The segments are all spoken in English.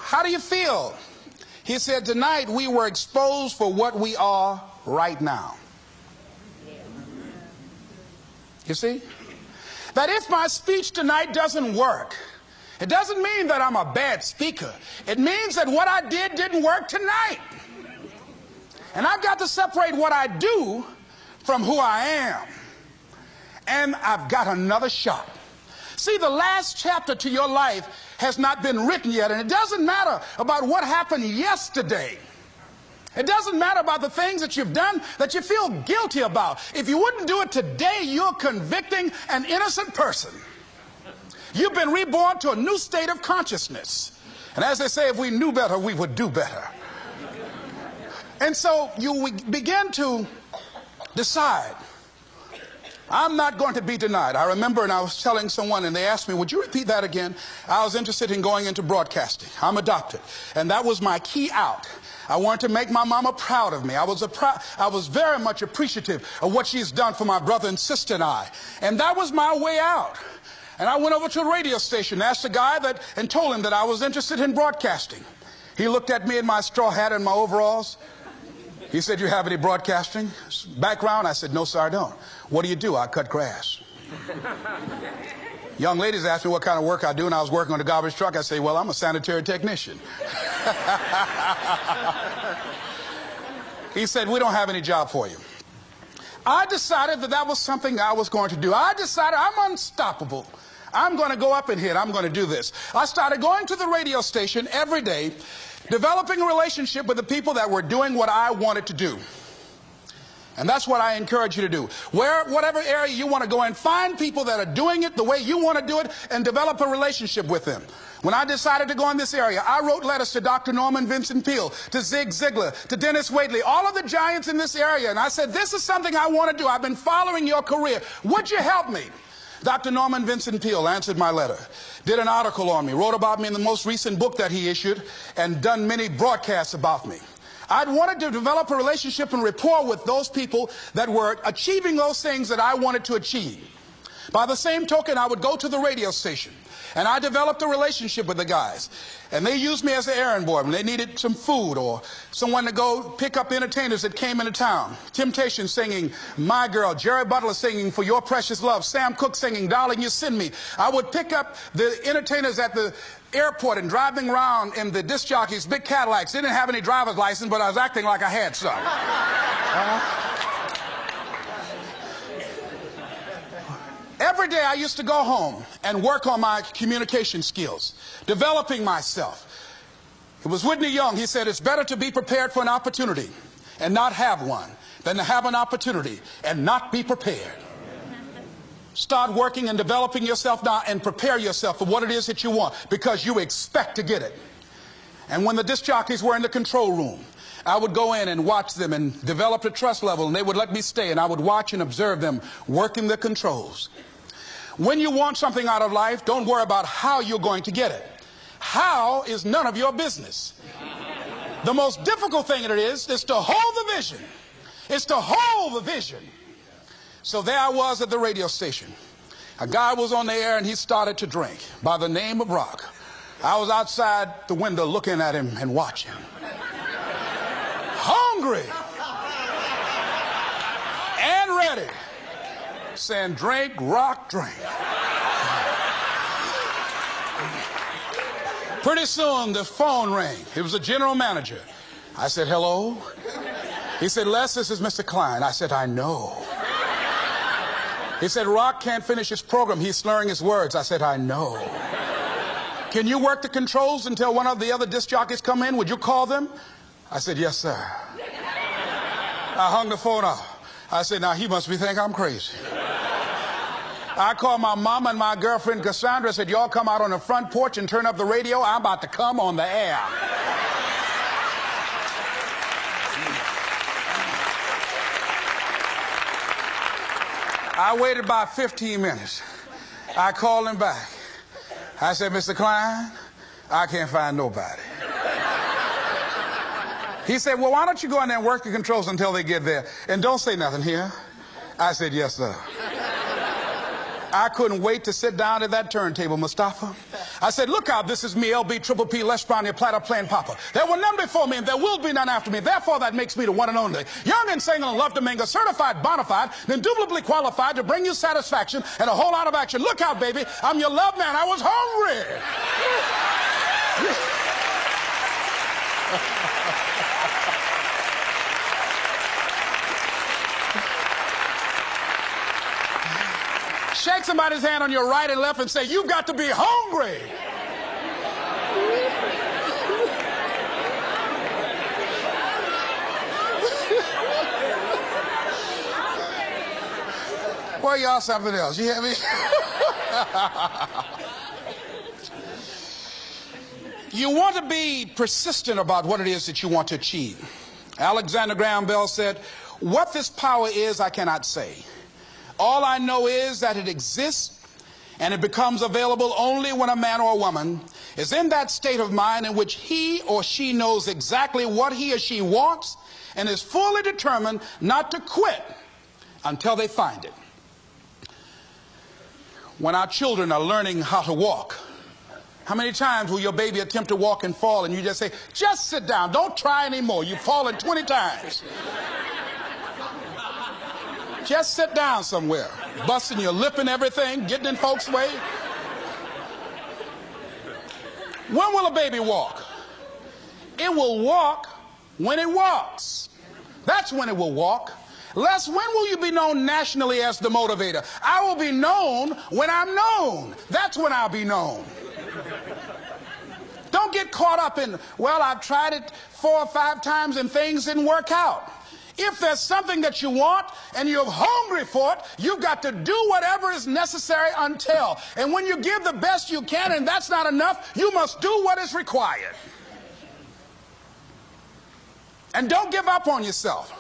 how do you feel? He said, tonight we were exposed for what we are right now. You see? That if my speech tonight doesn't work, it doesn't mean that I'm a bad speaker. It means that what I did didn't work tonight. And I've got to separate what I do from who I am. And I've got another shot. See, the last chapter to your life has not been written yet, and it doesn't matter about what happened yesterday. It doesn't matter about the things that you've done that you feel guilty about. If you wouldn't do it today, you're convicting an innocent person. You've been reborn to a new state of consciousness. And as they say, if we knew better, we would do better. And so you begin to decide, I'm not going to be denied. I remember, and I was telling someone, and they asked me, would you repeat that again? I was interested in going into broadcasting. I'm adopted. And that was my key out. I wanted to make my mama proud of me. I was very much appreciative of what she's done for my brother and sister and I. And that was my way out. And I went over to a radio station, asked the guy and told him that I was interested in broadcasting. He looked at me in my straw hat and my overalls. He said, you have any broadcasting background? I said, no, sir, I don't. What do you do? I cut grass. Young ladies asked me what kind of work I do, and I was working on a garbage truck. I say, well, I'm a sanitary technician. He said, we don't have any job for you. I decided that was something I was going to do. I decided I'm unstoppable. I'm going to go up in here and I'm going to do this. I started going to the radio station every day, developing a relationship with the people that were doing what I wanted to do. And that's what I encourage you to do. Whatever area you want to go in, find people that are doing it the way you want to do it and develop a relationship with them. When I decided to go in this area, I wrote letters to Dr. Norman Vincent Peale, to Zig Ziglar, to Dennis Waitley, all of the giants in this area. And I said, this is something I want to do. I've been following your career. Would you help me? Dr. Norman Vincent Peale answered my letter, did an article on me, wrote about me in the most recent book that he issued, and done many broadcasts about me. I'd wanted to develop a relationship and rapport with those people that were achieving those things that I wanted to achieve. By the same token, I would go to the radio station, and I developed a relationship with the guys. And they used me as an errand boy when they needed some food or someone to go pick up entertainers that came into town. Temptation singing My Girl, Jerry Butler singing For Your Precious Love, Sam Cooke singing Darling You Send Me. I would pick up the entertainers at the airport and driving around in the disc jockeys, big Cadillacs. They didn't have any driver's license, but I was acting like I had some. Every day I used to go home and work on my communication skills, developing myself. It was Whitney Young. He said, it's better to be prepared for an opportunity and not have one than to have an opportunity and not be prepared. Start working and developing yourself now and prepare yourself for what it is that you want, because you expect to get it. And when the disc jockeys were in the control room, I would go in and watch them and develop a trust level, and they would let me stay, and I would watch and observe them working the controls. When you want something out of life, don't worry about how you're going to get it. How is none of your business. The most difficult thing it is to hold the vision. It's to hold the vision. So there I was at the radio station. A guy was on the air and he started to drink by the name of Rock. I was outside the window looking at him and watching. Hungry and ready, saying, drink, Rock, drink. Pretty soon the phone rang. It was the general manager. I said, hello? He said, Les, this is Mr. Klein. I said, I know. He said, Rock can't finish his program. He's slurring his words. I said, I know. Can you work the controls until one of the other disc jockeys come in? Would you call them? I said, yes, sir. I hung the phone up. I said, now he must be thinking I'm crazy. I called my mama and my girlfriend Cassandra. Said, y'all come out on the front porch and turn up the radio. I'm about to come on the air. I waited about 15 minutes. I called him back. I said, Mr. Klein, I can't find nobody. He said, well, why don't you go in there and work the controls until they get there? And don't say nothing here. I said, yes, sir. I couldn't wait to sit down at that turntable, Mustafa. I said, look out, this is me, LB, Triple P, Les Brown, your platter playing Papa. There were none before me, and there will be none after me. Therefore, that makes me the one and only. Young and single and love to mingle, certified, bona fide, indubitably qualified to bring you satisfaction and a whole lot of action. Look out, baby, I'm your love man. I was hungry. Shake somebody's hand on your right and left and say, you've got to be hungry. Well, y'all something else. You hear me? You want to be persistent about what it is that you want to achieve. Alexander Graham Bell said, what this power is, I cannot say. All I know is that it exists, and it becomes available only when a man or a woman is in that state of mind in which he or she knows exactly what he or she wants and is fully determined not to quit until they find it. When our children are learning how to walk, how many times will your baby attempt to walk and fall and you just say, just sit down, don't try anymore, you've fallen 20 times. Just sit down somewhere, busting your lip and everything, getting in folks' way. When will a baby walk? It will walk when it walks. That's when it will walk. Les, when will you be known nationally as the motivator? I will be known when I'm known. That's when I'll be known. Don't get caught up in, well, I've tried it 4 or 5 times and things didn't work out. If there's something that you want and you're hungry for it, you've got to do whatever is necessary until. And when you give the best you can and that's not enough, you must do what is required. And don't give up on yourself.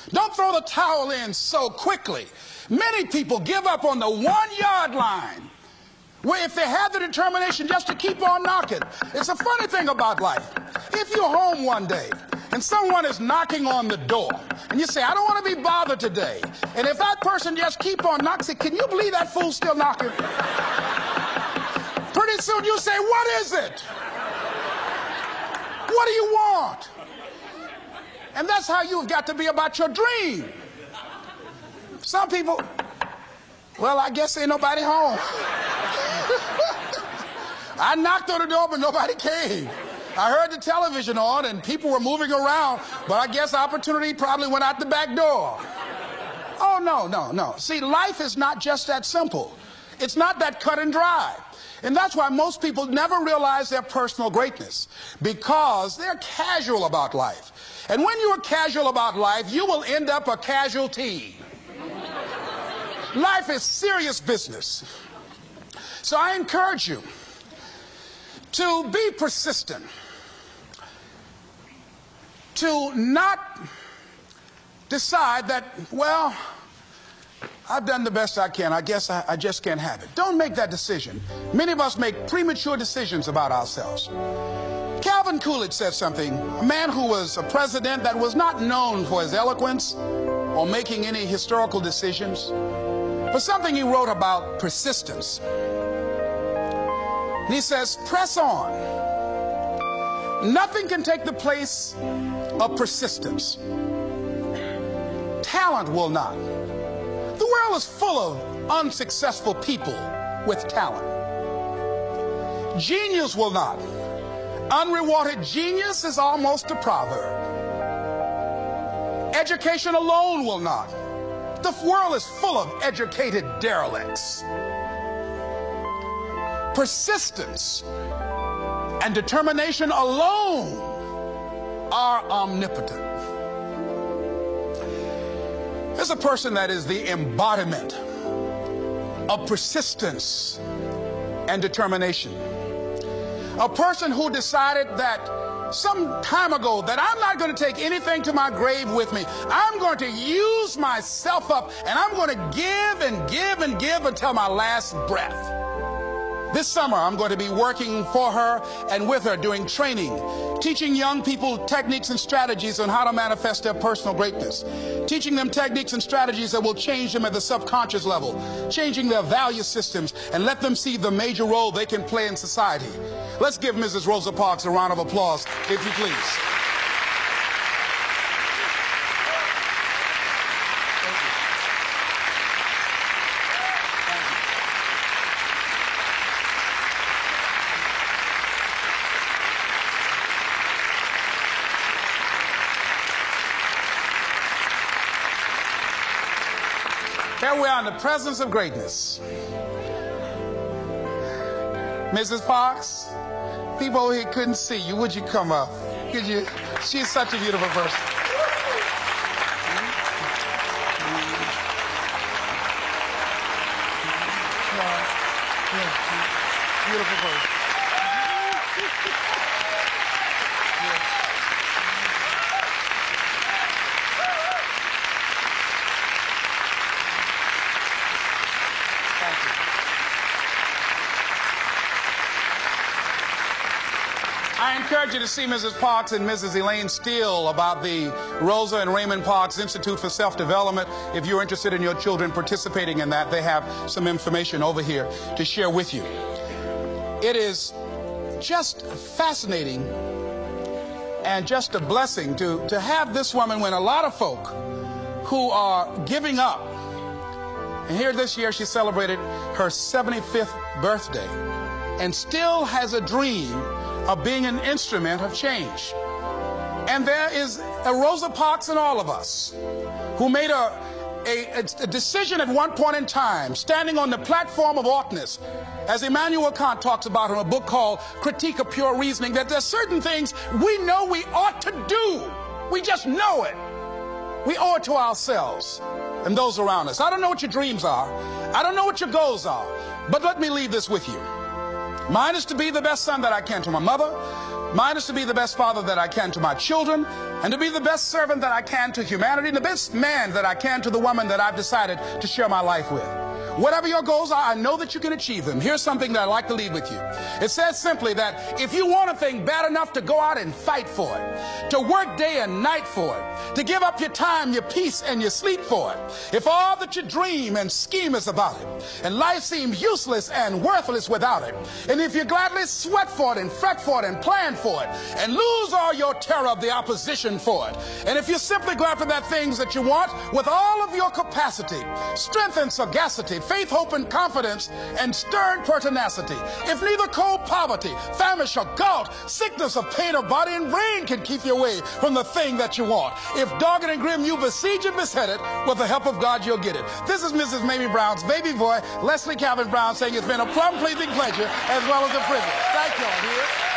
Don't throw the towel in so quickly. Many people give up on the 1-yard line, where if they have the determination just to keep on knocking. It's a funny thing about life. If you're home one day and someone is knocking on the door and you say, I don't want to be bothered today, and if that person just keep on knocking, say, can you believe that fool's still knocking? Pretty soon you say, what is it? What do you want? And that's how you've got to be about your dream. Some people, well, I guess ain't nobody home. I knocked on the door, but nobody came. I heard the television on and people were moving around, but I guess opportunity probably went out the back door. Oh, no. See, life is not just that simple. It's not that cut and dry. And that's why most people never realize their personal greatness, because they're casual about life. And when you are casual about life, you will end up a casualty. Life is serious business. So I encourage you to be persistent, to not decide that, well, I've done the best I can. I guess I just can't have it. Don't make that decision. Many of us make premature decisions about ourselves. Calvin Coolidge said something, a man who was a president that was not known for his eloquence or making any historical decisions, but something he wrote about persistence. And he says, press on. Nothing can take the place of persistence. Talent will not. The world is full of unsuccessful people with talent. Genius will not. Unrewarded genius is almost a proverb. Education alone will not. The world is full of educated derelicts. Persistence and determination alone are omnipotent. There's a person that is the embodiment of persistence and determination. A person who decided that some time ago that I'm not going to take anything to my grave with me. I'm going to use myself up, and I'm going to give and give and give until my last breath. This summer, I'm going to be working for her and with her doing training, teaching young people techniques and strategies on how to manifest their personal greatness, teaching them techniques and strategies that will change them at the subconscious level, changing their value systems, and let them see the major role they can play in society. Let's give Mrs. Rosa Parks a round of applause, if you please. Here we are in the presence of greatness. Mrs. Parks, people over here couldn't see you. Would you come up? Could you? She's such a beautiful person. Beautiful person. I encourage you to see Mrs. Parks and Mrs. Elaine Steele about the Rosa and Raymond Parks Institute for Self-Development. If you're interested in your children participating in that, they have some information over here to share with you. It is just fascinating and just a blessing to have this woman when a lot of folk who are giving up. And here this year she celebrated her 75th birthday and still has a dream of being an instrument of change. And there is a Rosa Parks in all of us who made a decision at one point in time, standing on the platform of oughtness, as Immanuel Kant talks about in a book called Critique of Pure Reasoning, that there's certain things we know we ought to do. We just know it. We owe it to ourselves and those around us. I don't know what your dreams are. I don't know what your goals are. But let me leave this with you. Mine is to be the best son that I can to my mother. Mine is to be the best father that I can to my children, and to be the best servant that I can to humanity, and the best man that I can to the woman that I've decided to share my life with. Whatever your goals are, I know that you can achieve them. Here's something that I'd like to leave with you. It says simply that if you want a thing bad enough to go out and fight for it, to work day and night for it, to give up your time, your peace, and your sleep for it, if all that you dream and scheme is about it, and life seems useless and worthless without it, and if you gladly sweat for it and fret for it and plan for it, and lose all your terror of the opposition for it, and if you simply go after that things that you want with all of your capacity, strength and sagacity, faith, hope, and confidence, and stern pertinacity, if neither cold poverty, famish, or gout, sickness of pain of body and brain can keep you away from the thing that you want, if dogged and grim you besiege and beset it, with the help of God you'll get it. This is Mrs. Mamie Brown's baby boy, Leslie Calvin Brown, saying it's been a plumb pleasing pleasure as well as a privilege. Thank you all.